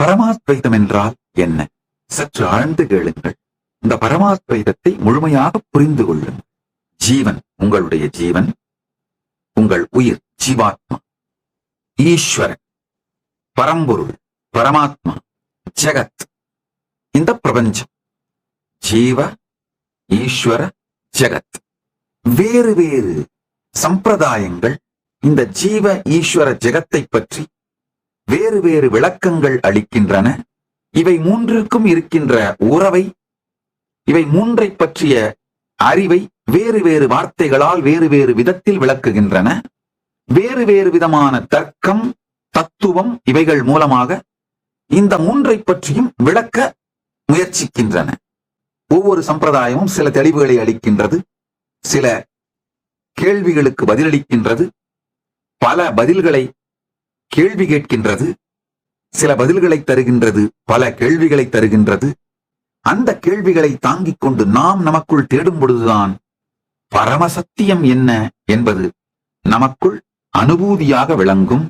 பரமாத்வைதம் என்றால் என்ன? சற்று ஆழ்ந்து கேளுங்கள். இந்த பரமாத்வைதத்தை முழுமையாக புரிந்து கொள்ளுங்கள். ஜீவன் உங்களுடைய ஜீவன், உங்கள் உயிர் ஜீவாத்மா, ஈஸ்வரன் பரம்பொருள் பரமாத்மா, ஜெகத் இந்த பிரபஞ்சம், ஜீவ ஈஸ்வர ஜெகத். வேறு வேறு சம்பிரதாயங்கள் இந்த ஜீவ ஈஸ்வர ஜெகத்தை பற்றி வேறு வேறு விளக்கங்கள் அளிக்கின்றன. இவை மூன்றிற்கும் இருக்கின்ற உறவை, இவை மூன்றை பற்றிய அறிவை வேறு வேறு வார்த்தைகளால் வேறு வேறு விதத்தில் விளக்குகின்றன. வேறு வேறு விதமான தர்க்கம், தத்துவம் இவைகள் மூலமாக இந்த மூன்றை பற்றியும் விளக்க முயற்சிக்கின்றன. ஒவ்வொரு சம்பிரதாயமும் சில தெளிவுகளை அளிக்கின்றது, சில கேள்விகளுக்கு பதிலளிக்கின்றது, பல பதில்களை கேள்வி கேட்கின்றது, சில பதில்களை தருகின்றது, பல கேள்விகளை தருகின்றது. அந்த கேள்விகளை தாங்கிக் கொண்டு நாம் நமக்குள் தேடும் பொழுதுதான் பரமசத்தியம் என்ன என்பது நமக்குள் அனுபூதியாக விளங்கும்.